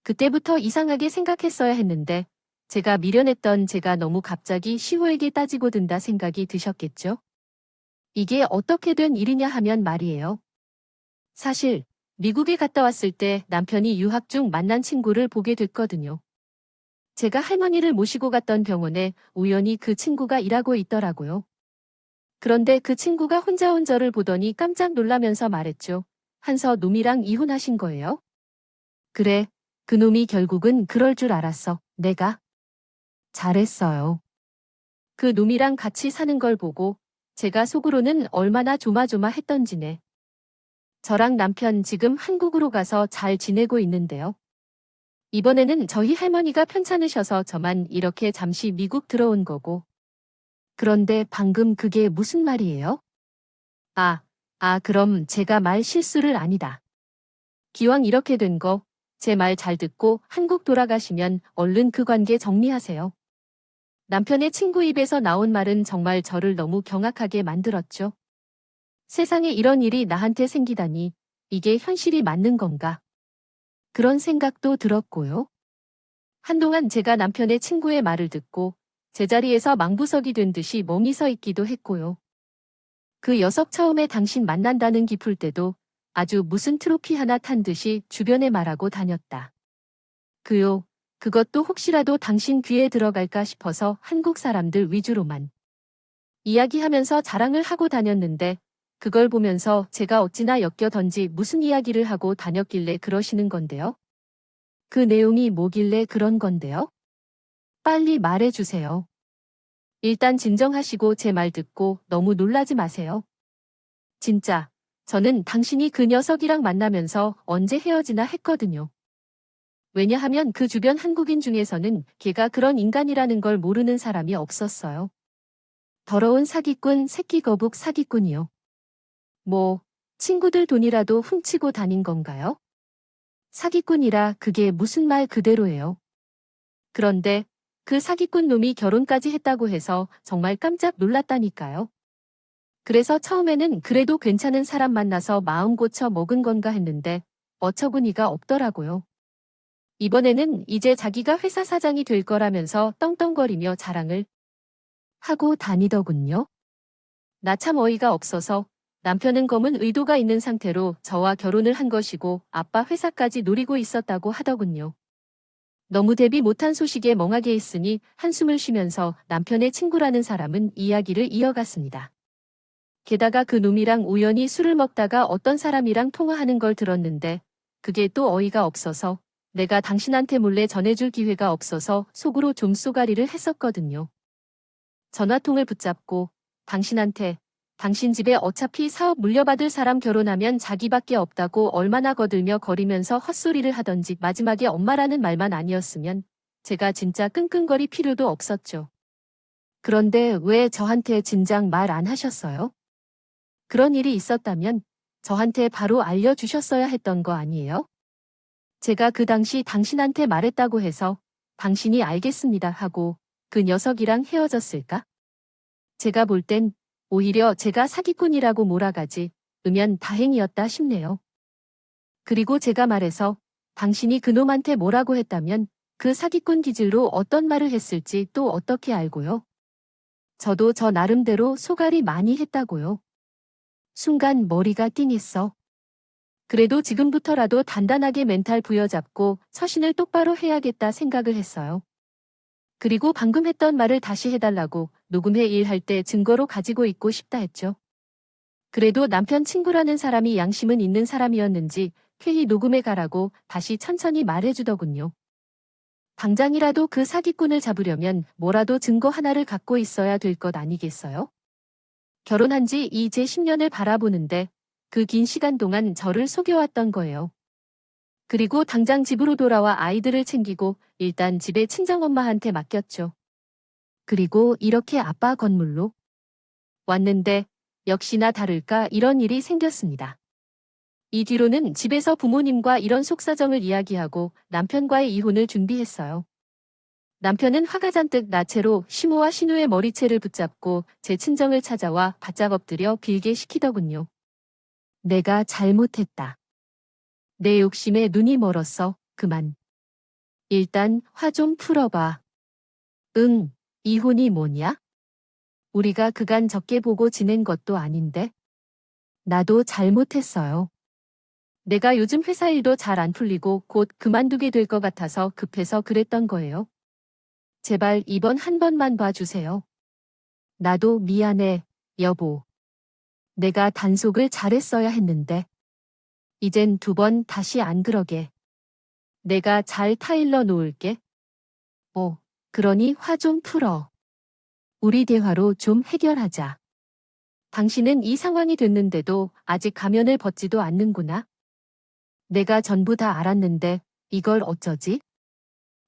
그때부터 이상하게 생각했어야 했는데 제가 미련했던 제가 너무 갑자기 시호에게 따지고 든다 생각이 드셨겠죠? 이게 어떻게 된 일이냐 하면 말이에요. 사실 미국에 갔다 왔을 때 남편이 유학 중 만난 친구를 보게 됐거든요. 제가 할머니를 모시고 갔던 병원에 우연히 그 친구가 일하고 있더라고요. 그런데 그 친구가 혼자 온 저를 보더니 깜짝 놀라면서 말했죠. 한서 놈이랑 이혼하신 거예요? 그래, 그 놈이 결국은 그럴 줄 알았어. 내가 잘했어요. 그 놈이랑 같이 사는 걸 보고 제가 속으로는 얼마나 조마조마했던지네. 저랑 남편 지금 한국으로 가서 잘 지내고 있는데요. 이번에는 저희 할머니가 편찮으셔서 저만 이렇게 잠시 미국 들어온 거고. 그런데 방금 그게 무슨 말이에요? 그럼 제가 말 실수를 아니다. 기왕 이렇게 된 거, 제 말 잘 듣고 한국 돌아가시면 얼른 그 관계 정리하세요. 남편의 친구 입에서 나온 말은 정말 저를 너무 경악하게 만들었죠. 세상에 이런 일이 나한테 생기다니, 이게 현실이 맞는 건가? 그런 생각도 들었고요. 한동안 제가 남편의 친구의 말을 듣고 제자리에서 망부석이 된 듯이 멍이 서 있기도 했고요. 그 녀석 처음에 당신 만난다는 기쁠 때도 아주 무슨 트로피 하나 탄 듯이 주변에 말하고 다녔다. 그것도 혹시라도 당신 귀에 들어갈까 싶어서 한국 사람들 위주로만 이야기하면서 자랑을 하고 다녔는데 그걸 보면서 제가 어찌나 엮여던지 무슨 이야기를 하고 다녔길래 그러시는 건데요? 그 내용이 뭐길래 그런 건데요? 빨리 말해주세요. 일단 진정하시고 제 말 듣고 너무 놀라지 마세요. 진짜, 저는 당신이 그 녀석이랑 만나면서 언제 헤어지나 했거든요. 왜냐하면 그 주변 한국인 중에서는 걔가 그런 인간이라는 걸 모르는 사람이 없었어요. 더러운 사기꾼, 새끼거북 사기꾼이요. 뭐, 친구들 돈이라도 훔치고 다닌 건가요? 사기꾼이라 그게 무슨 말 그대로예요. 그런데 그 사기꾼 놈이 결혼까지 했다고 해서 정말 깜짝 놀랐다니까요. 그래서 처음에는 그래도 괜찮은 사람 만나서 마음 고쳐 먹은 건가 했는데 어처구니가 없더라고요. 이번에는 이제 자기가 회사 사장이 될 거라면서 떵떵거리며 자랑을 하고 다니더군요. 나 참 어이가 없어서 남편은 검은 의도가 있는 상태로 저와 결혼을 한 것이고 아빠 회사까지 노리고 있었다고 하더군요. 너무 대비 못한 소식에 멍하게 있으니 한숨을 쉬면서 남편의 친구라는 사람은 이야기를 이어갔습니다. 게다가 그 놈이랑 우연히 술을 먹다가 어떤 사람이랑 통화하는 걸 들었는데 그게 또 어이가 없어서 내가 당신한테 몰래 전해줄 기회가 없어서 속으로 좀 쏘가리를 했었거든요. 전화통을 붙잡고 당신한테 당신 집에 어차피 사업 물려받을 사람 결혼하면 자기밖에 없다고 얼마나 거들며 거리면서 헛소리를 하던지 마지막에 엄마라는 말만 아니었으면 제가 진짜 끙끙거릴 필요도 없었죠. 그런데 왜 저한테 진작 말 안 하셨어요? 그런 일이 있었다면 저한테 바로 알려주셨어야 했던 거 아니에요? 제가 그 당시 당신한테 말했다고 해서 당신이 알겠습니다 하고 그 녀석이랑 헤어졌을까? 제가 볼 땐 오히려 제가 사기꾼이라고 몰아가지 으면 다행이었다 싶네요. 그리고 제가 말해서 당신이 그놈한테 뭐라고 했다면 그 사기꾼 기질로 어떤 말을 했을지 또 어떻게 알고요? 저도 저 나름대로 소갈이 많이 했다고요. 순간 머리가 띵했어. 그래도 지금부터라도 단단하게 멘탈 부여잡고 처신을 똑바로 해야겠다 생각을 했어요. 그리고 방금 했던 말을 다시 해달라고 녹음해 일할 때 증거로 가지고 있고 싶다 했죠. 그래도 남편 친구라는 사람이 양심은 있는 사람이었는지 쾌히 녹음해 가라고 다시 천천히 말해주더군요. 당장이라도 그 사기꾼을 잡으려면 뭐라도 증거 하나를 갖고 있어야 될 것 아니겠어요? 결혼한 지 이제 10년을 바라보는데 그 긴 시간 동안 저를 속여왔던 거예요. 그리고 당장 집으로 돌아와 아이들을 챙기고 일단 집에 친정엄마한테 맡겼죠. 그리고 이렇게 아빠 건물로 왔는데 역시나 다를까 이런 일이 생겼습니다. 이 뒤로는 집에서 부모님과 이런 속사정을 이야기하고 남편과의 이혼을 준비했어요. 남편은 화가 잔뜩 나 채로 시모와 신우의 머리채를 붙잡고 제 친정을 찾아와 바짝 엎드려 빌게 시키더군요. 내가 잘못했다. 내 욕심에 눈이 멀었어. 그만. 일단 화 좀 풀어봐. 응, 이혼이 뭐냐? 우리가 그간 적게 보고 지낸 것도 아닌데. 나도 잘못했어요. 내가 요즘 회사 일도 잘 안 풀리고 곧 그만두게 될 것 같아서 급해서 그랬던 거예요. 제발 이번 한 번만 봐주세요. 나도 미안해, 여보. 내가 단속을 잘했어야 했는데. 이젠 두 번 다시 안 그러게. 내가 잘 타일러 놓을게. 그러니 화 좀 풀어. 우리 대화로 좀 해결하자. 당신은 이 상황이 됐는데도 아직 가면을 벗지도 않는구나. 내가 전부 다 알았는데 이걸 어쩌지?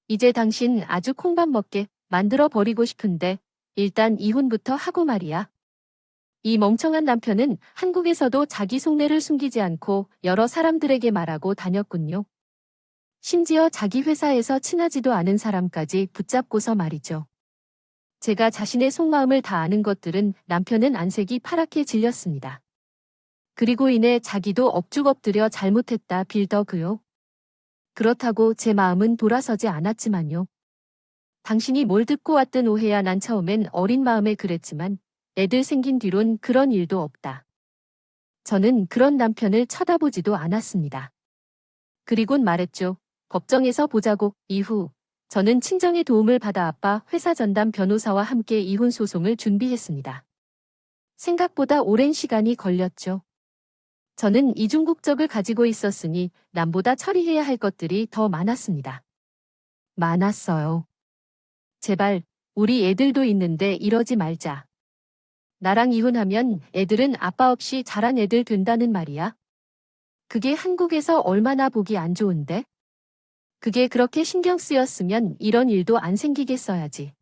이제 당신 아주 콩밥 먹게 만들어 버리고 싶은데 일단 이혼부터 하고 말이야. 이 멍청한 남편은 한국에서도 자기 속내를 숨기지 않고 여러 사람들에게 말하고 다녔군요. 심지어 자기 회사에서 친하지도 않은 사람까지 붙잡고서 말이죠. 제가 자신의 속마음을 다 아는 것들은 남편은 안색이 파랗게 질렸습니다. 그리고 이내 자기도 억죽 엎드려 잘못했다 빌더그요. 그렇다고 제 마음은 돌아서지 않았지만요. 당신이 뭘 듣고 왔든 오해야. 난 처음엔 어린 마음에 그랬지만 애들 생긴 뒤론 그런 일도 없다. 저는 그런 남편을 쳐다보지도 않았습니다. 그리곤 말했죠. 법정에서 보자고. 이후 저는 친정의 도움을 받아 아빠 회사 전담 변호사와 함께 이혼 소송을 준비했습니다. 생각보다 오랜 시간이 걸렸죠. 저는 이중국적을 가지고 있었으니 남보다 처리해야 할 것들이 더 많았습니다. 많았어요. 제발 우리 애들도 있는데 이러지 말자. 나랑 이혼하면 애들은 아빠 없이 자란 애들 된다는 말이야. 그게 한국에서 얼마나 보기 안 좋은데? 그게 그렇게 신경 쓰였으면 이런 일도 안 생기겠어야지.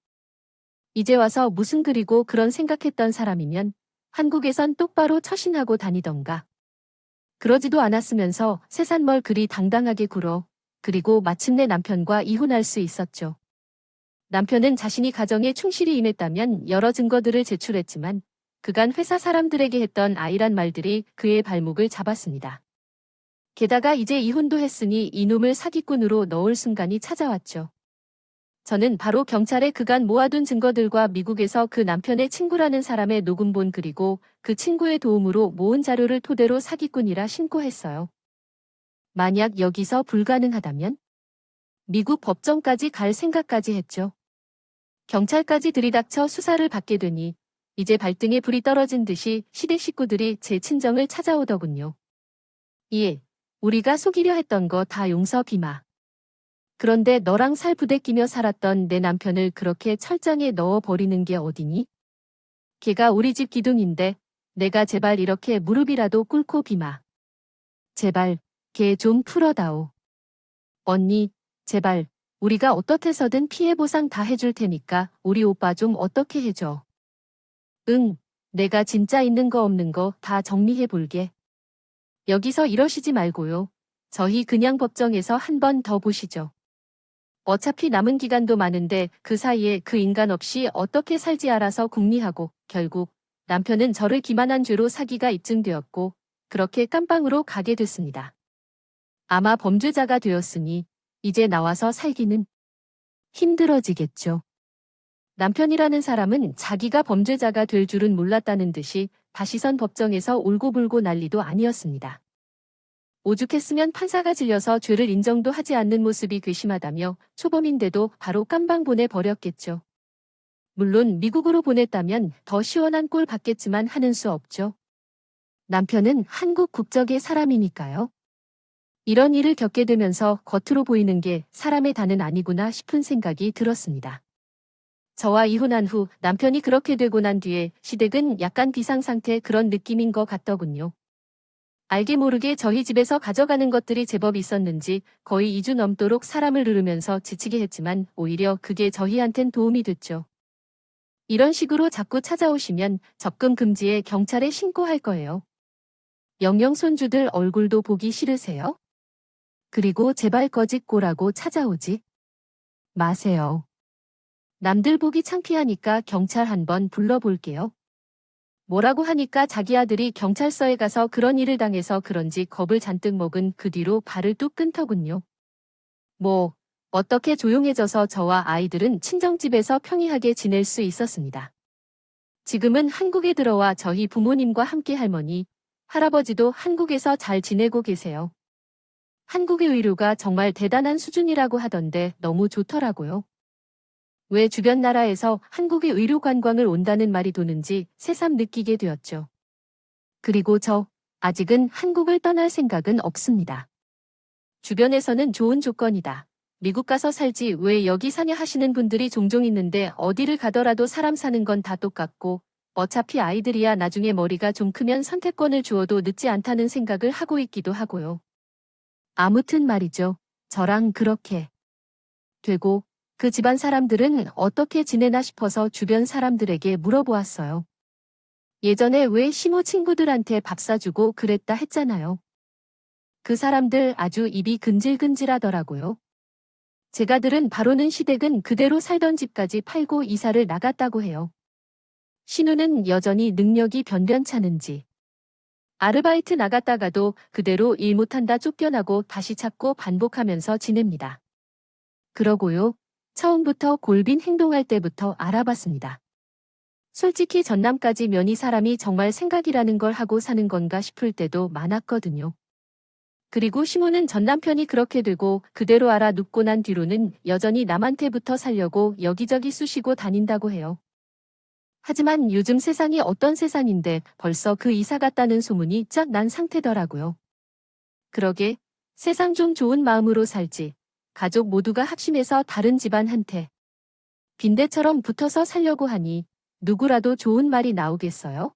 이제 와서 무슨 그리고 그런 생각했던 사람이면 한국에선 똑바로 처신하고 다니던가. 그러지도 않았으면서 세상 뭘 그리 당당하게 굴어. 그리고 마침내 남편과 이혼할 수 있었죠. 남편은 자신이 가정에 충실히 임했다면 여러 증거들을 제출했지만 그간 회사 사람들에게 했던 아이란 말들이 그의 발목을 잡았습니다. 게다가 이제 이혼도 했으니 이놈을 사기꾼으로 넣을 순간이 찾아왔죠. 저는 바로 경찰에 그간 모아둔 증거들과 미국에서 그 남편의 친구라는 사람의 녹음본 그리고 그 친구의 도움으로 모은 자료를 토대로 사기꾼이라 신고했어요. 만약 여기서 불가능하다면? 미국 법정까지 갈 생각까지 했죠. 경찰까지 들이닥쳐 수사를 받게 되니 이제 발등에 불이 떨어진 듯이 시댁 식구들이 제 친정을 찾아오더군요. 예, 우리가 속이려 했던 거 다 용서 비마. 그런데 너랑 살 부대끼며 살았던 내 남편을 그렇게 철장에 넣어버리는 게 어디니? 걔가 우리 집 기둥인데 내가 제발 이렇게 무릎이라도 꿇고 비마. 제발 걔 좀 풀어다오. 언니, 제발 우리가 어떻게서든 피해 보상 다 해줄 테니까 우리 오빠 좀 어떻게 해줘. 응, 내가 진짜 있는 거 없는 거 다 정리해 볼게. 여기서 이러시지 말고요. 저희 그냥 법정에서 한 번 더 보시죠. 어차피 남은 기간도 많은데 그 사이에 그 인간 없이 어떻게 살지 알아서 궁리하고 결국 남편은 저를 기만한 죄로 사기가 입증되었고 그렇게 깜빵으로 가게 됐습니다. 아마 범죄자가 되었으니 이제 나와서 살기는 힘들어지겠죠. 남편이라는 사람은 자기가 범죄자가 될 줄은 몰랐다는 듯이 다시선 법정에서 울고불고 난리도 아니었습니다. 오죽했으면 판사가 질려서 죄를 인정도 하지 않는 모습이 괘씸하다며 초범인데도 바로 깜방 보내버렸겠죠. 물론 미국으로 보냈다면 더 시원한 꼴 받겠지만 하는 수 없죠. 남편은 한국 국적의 사람이니까요. 이런 일을 겪게 되면서 겉으로 보이는 게 사람의 다는 아니구나 싶은 생각이 들었습니다. 저와 이혼한 후 남편이 그렇게 되고 난 뒤에 시댁은 약간 비상상태 그런 느낌인 것 같더군요. 알게 모르게 저희 집에서 가져가는 것들이 제법 있었는지 거의 2주 넘도록 사람을 누르면서 지치게 했지만 오히려 그게 저희한텐 도움이 됐죠. 이런 식으로 자꾸 찾아오시면 접근 금지에 경찰에 신고할 거예요. 영영 손주들 얼굴도 보기 싫으세요? 그리고 제발 거짓고라고 찾아오지 마세요. 남들 보기 창피하니까 경찰 한번 불러볼게요. 뭐라고 하니까 자기 아들이 경찰서에 가서 그런 일을 당해서 그런지 겁을 잔뜩 먹은 그 뒤로 발을 뚝 끊더군요. 뭐, 어떻게 조용해져서 저와 아이들은 친정집에서 평이하게 지낼 수 있었습니다. 지금은 한국에 들어와 저희 부모님과 함께 할머니, 할아버지도 한국에서 잘 지내고 계세요. 한국의 의료가 정말 대단한 수준이라고 하던데 너무 좋더라고요. 왜 주변 나라에서 한국의 의료 관광을 온다는 말이 도는지 새삼 느끼게 되었죠. 그리고 저, 아직은 한국을 떠날 생각은 없습니다. 주변에서는 좋은 조건이다. 미국 가서 살지 왜 여기 사냐 하시는 분들이 종종 있는데 어디를 가더라도 사람 사는 건 다 똑같고 어차피 아이들이야 나중에 머리가 좀 크면 선택권을 주어도 늦지 않다는 생각을 하고 있기도 하고요. 아무튼 말이죠. 저랑 그렇게 되고 그 집안 사람들은 어떻게 지내나 싶어서 주변 사람들에게 물어보았어요. 예전에 왜 시모 친구들한테 밥 사주고 그랬다 했잖아요. 그 사람들 아주 입이 근질근질하더라고요. 제가 들은 바로는 시댁은 그대로 살던 집까지 팔고 이사를 나갔다고 해요. 신우는 여전히 능력이 변변찮은지 아르바이트 나갔다가도 그대로 일 못한다 쫓겨나고 다시 찾고 반복하면서 지냅니다. 그러고요. 처음부터 골빈 행동할 때부터 알아봤습니다. 솔직히 전남까지 면이 사람이 정말 생각이라는 걸 하고 사는 건가 싶을 때도 많았거든요. 그리고 시모는 전 남편이 그렇게 되고 그대로 알아 눕고 난 뒤로는 여전히 남한테부터 살려고 여기저기 쑤시고 다닌다고 해요. 하지만 요즘 세상이 어떤 세상인데 벌써 그 이사 갔다는 소문이 쫙 난 상태더라고요. 그러게 세상 좀 좋은 마음으로 살지. 가족 모두가 합심해서 다른 집안한테 빈대처럼 붙어서 살려고 하니 누구라도 좋은 말이 나오겠어요?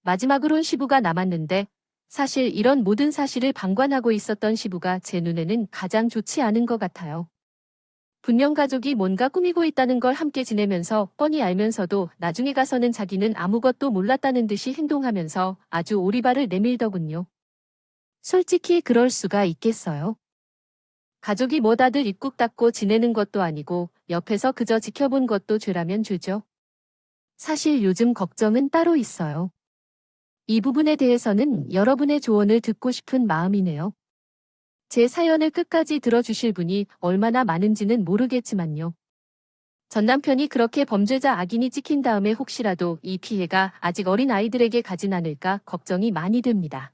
마지막으론 시부가 남았는데 사실 이런 모든 사실을 방관하고 있었던 시부가 제 눈에는 가장 좋지 않은 것 같아요. 분명 가족이 뭔가 꾸미고 있다는 걸 함께 지내면서 뻔히 알면서도 나중에 가서는 자기는 아무것도 몰랐다는 듯이 행동하면서 아주 오리발을 내밀더군요. 솔직히 그럴 수가 있겠어요? 가족이 뭐 다들 입국 닫고 지내는 것도 아니고 옆에서 그저 지켜본 것도 죄라면 죄죠. 사실 요즘 걱정은 따로 있어요. 이 부분에 대해서는 여러분의 조언을 듣고 싶은 마음이네요. 제 사연을 끝까지 들어주실 분이 얼마나 많은지는 모르겠지만요. 전 남편이 그렇게 범죄자 악인이 찍힌 다음에 혹시라도 이 피해가 아직 어린 아이들에게 가진 않을까 걱정이 많이 됩니다.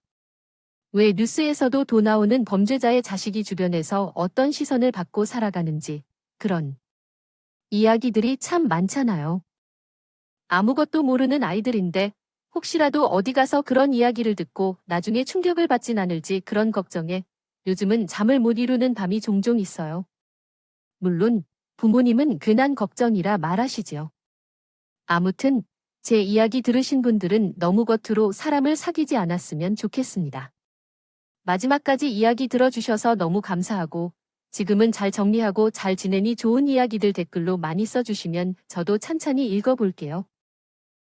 왜 뉴스에서도 도 나오는 범죄자의 자식이 주변에서 어떤 시선을 받고 살아가는지 그런 이야기들이 참 많잖아요. 아무것도 모르는 아이들인데 혹시라도 어디 가서 그런 이야기를 듣고 나중에 충격을 받진 않을지 그런 걱정에 요즘은 잠을 못 이루는 밤이 종종 있어요. 물론 부모님은 괜한 걱정이라 말하시지요. 아무튼 제 이야기 들으신 분들은 너무 겉으로 사람을 사귀지 않았으면 좋겠습니다. 마지막까지 이야기 들어주셔서 너무 감사하고 지금은 잘 정리하고 잘 지내니 좋은 이야기들 댓글로 많이 써주시면 저도 찬찬히 읽어볼게요.